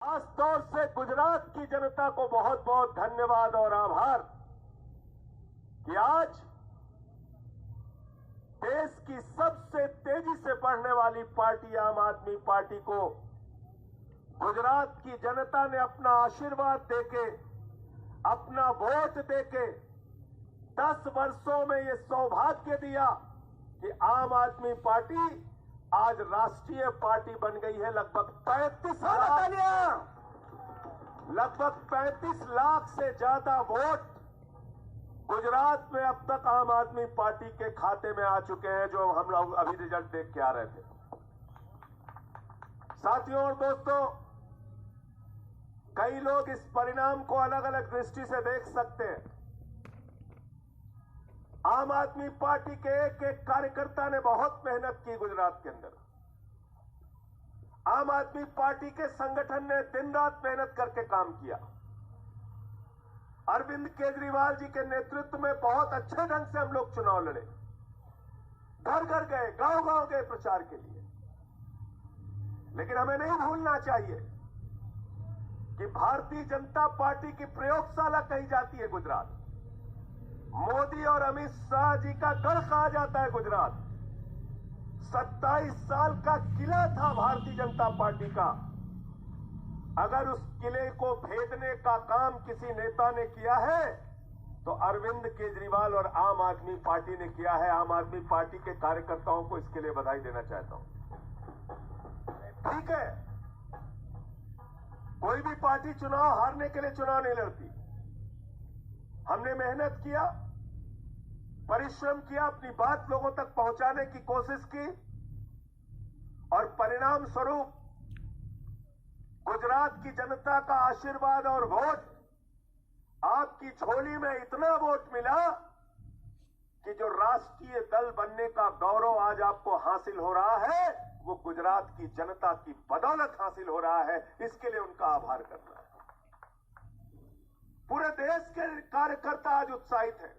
खास तौर से गुजरात की जनता को बहुत बहुत धन्यवाद और आभार कि आज देश की सबसे तेजी से बढ़ने वाली पार्टी आम आदमी पार्टी को गुजरात की जनता ने अपना आशीर्वाद देके, अपना वोट देके 10 वर्षों में ये सौभाग्य दिया कि आम आदमी पार्टी आज राष्ट्रीय पार्टी बन गई है। लगभग 35 लाख से ज्यादा वोट गुजरात में अब तक आम आदमी पार्टी के खाते में आ चुके हैं, जो हम लोग अभी रिजल्ट देख के आ रहे थे। साथियों और दोस्तों, कई लोग इस परिणाम को अलग अलग दृष्टि से देख सकते हैं। आम आदमी पार्टी के एक एक कार्यकर्ता ने बहुत मेहनत की गुजरात के अंदर। आम आदमी पार्टी के संगठन ने दिन रात मेहनत करके काम किया। अरविंद केजरीवाल जी के नेतृत्व में बहुत अच्छे ढंग से हम लोग चुनाव लड़े, घर घर गए, गांव गांव गए प्रचार के लिए। लेकिन हमें नहीं भूलना चाहिए कि भारतीय जनता पार्टी की प्रयोगशाला कही जाती है गुजरात। मोदी और अमित शाह जी का गढ़ कहा जाता है गुजरात। 27 साल का किला था भारतीय जनता पार्टी का। अगर उस किले को भेदने का काम किसी नेता ने किया है तो अरविंद केजरीवाल और आम आदमी पार्टी ने किया है। आम आदमी पार्टी के कार्यकर्ताओं को इसके लिए बधाई देना चाहता हूं। ठीक है, कोई भी पार्टी चुनाव हारने के लिए चुनाव नहीं लड़ती। हमने मेहनत किया, परिश्रम किया, अपनी बात लोगों तक पहुंचाने की कोशिश की और परिणाम स्वरूप गुजरात की जनता का आशीर्वाद और वोट, आपकी झोली में इतना वोट मिला कि जो राष्ट्रीय दल बनने का गौरव आज आपको हासिल हो रहा है, वो गुजरात की जनता की बदौलत हासिल हो रहा है। इसके लिए उनका आभार करना है। पूरे देश के कार्यकर्ता आज उत्साहित हैं।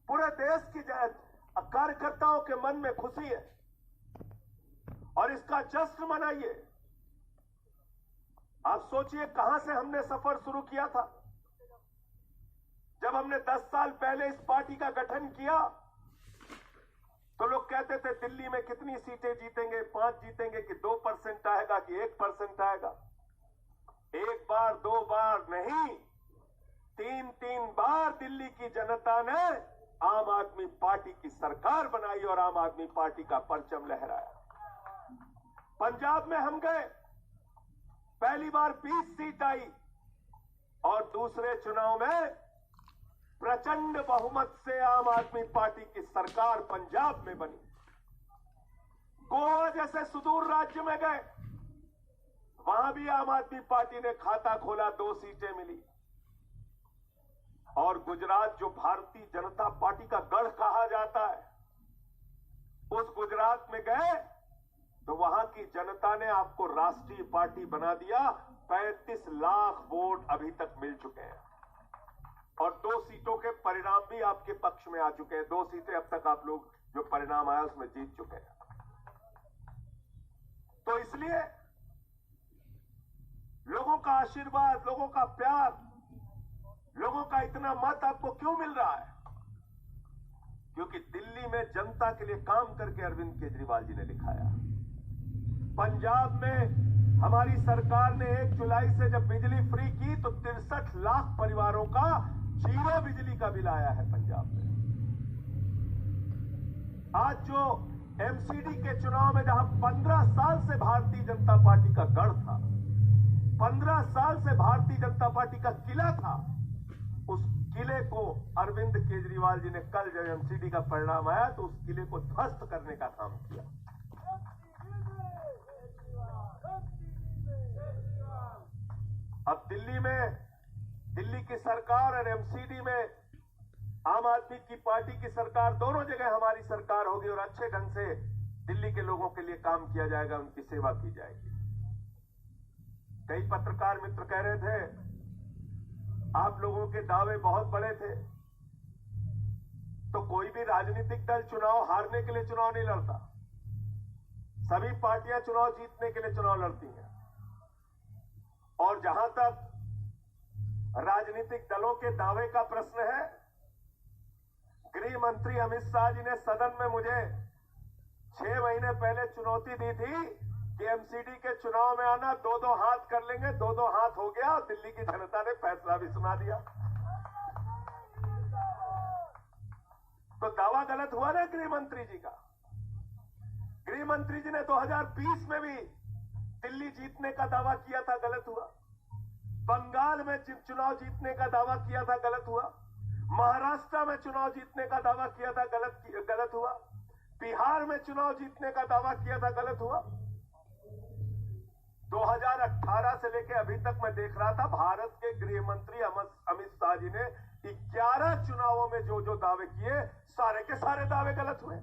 पूरे देश की कार्यकर्ताओं के मन में खुशी है और इसका जश्न मनाइए। आप सोचिए कहां से हमने सफर शुरू किया था। जब हमने 10 साल पहले इस पार्टी का गठन किया तो लोग कहते थे दिल्ली में कितनी सीटें जीतेंगे, 5 जीतेंगे कि 2% आएगा कि 1% आएगा। एक बार, 2 बार नहीं, 3 बार दिल्ली की जनता ने आम आदमी पार्टी की सरकार बनाई और आम आदमी पार्टी का परचम लहराया। पंजाब में हम गए, पहली बार 20 सीट आई और दूसरे चुनाव में प्रचंड बहुमत से आम आदमी पार्टी की सरकार पंजाब में बनी। गोवा जैसे सुदूर राज्य में गए, वहां भी आम आदमी पार्टी ने खाता खोला, 2 सीटें मिली। और गुजरात, जो भारतीय जनता पार्टी का गढ़ कहा जाता है, उस गुजरात में गए तो वहां की जनता ने आपको राष्ट्रीय पार्टी बना दिया। 35 लाख वोट अभी तक मिल चुके हैं और 2 सीटों के परिणाम भी आपके पक्ष में आ चुके हैं। 2 सीटें अब तक आप लोग जो परिणाम आया उसमें जीत चुके हैं। तो इसलिए लोगों का आशीर्वाद, लोगों का प्यार, लोगों का इतना मत आपको क्यों मिल रहा है? क्योंकि दिल्ली में जनता के लिए काम करके अरविंद केजरीवाल जी ने दिखाया। पंजाब में हमारी सरकार ने 1 जुलाई से जब बिजली फ्री की तो 63 लाख परिवारों का 0 बिजली का बिल आया है पंजाब में। आज जो एमसीडी के चुनाव में जहां 15 साल से भारतीय जनता पार्टी का गढ़ था, 15 साल से भारतीय जनता पार्टी का किला था, उस किले को अरविंद केजरीवाल जी ने कल जब एमसीडी का परिणाम आया तो उस किले को ध्वस्त करने का काम किया। अब दिल्ली की सरकार और एमसीडी में आम आदमी की पार्टी की सरकार, दोनों जगह हमारी सरकार होगी और अच्छे ढंग से दिल्ली के लोगों के लिए काम किया जाएगा, उनकी सेवा की जाएगी। कई पत्रकार मित्र कह रहे थे आप लोगों के दावे बहुत बड़े थे। तो कोई भी राजनीतिक दल चुनाव हारने के लिए चुनाव नहीं लड़ता। सभी पार्टियां चुनाव जीतने के लिए चुनाव लड़ती हैं। और जहां तक राजनीतिक दलों के दावे का प्रश्न है, गृह मंत्री अमित शाह जी ने सदन में मुझे 6 महीने पहले चुनौती दी थी कि एमसीडी के चुनाव में आना, 2-2 हाथ कर लेंगे। 2-2 हाथ हो गया और दिल्ली की जनता ने फैसला भी सुना दिया। तो दावा गलत हुआ ना गृह मंत्री जी का। गृह मंत्री जी ने 2020 में भी दिल्ली जीतने का दावा किया था, गलत हुआ। बंगाल में चुनाव जीतने का दावा किया था, गलत हुआ। महाराष्ट्र में चुनाव जीतने का दावा किया था, गलत हुआ। बिहार में चुनाव जीतने का दावा किया था, गलत हुआ। 2018 से लेकर अभी तक मैं देख रहा था, भारत के गृह मंत्री अमित शाह जी ने 11 चुनावों में जो दावे किए, सारे के सारे दावे गलत हुए।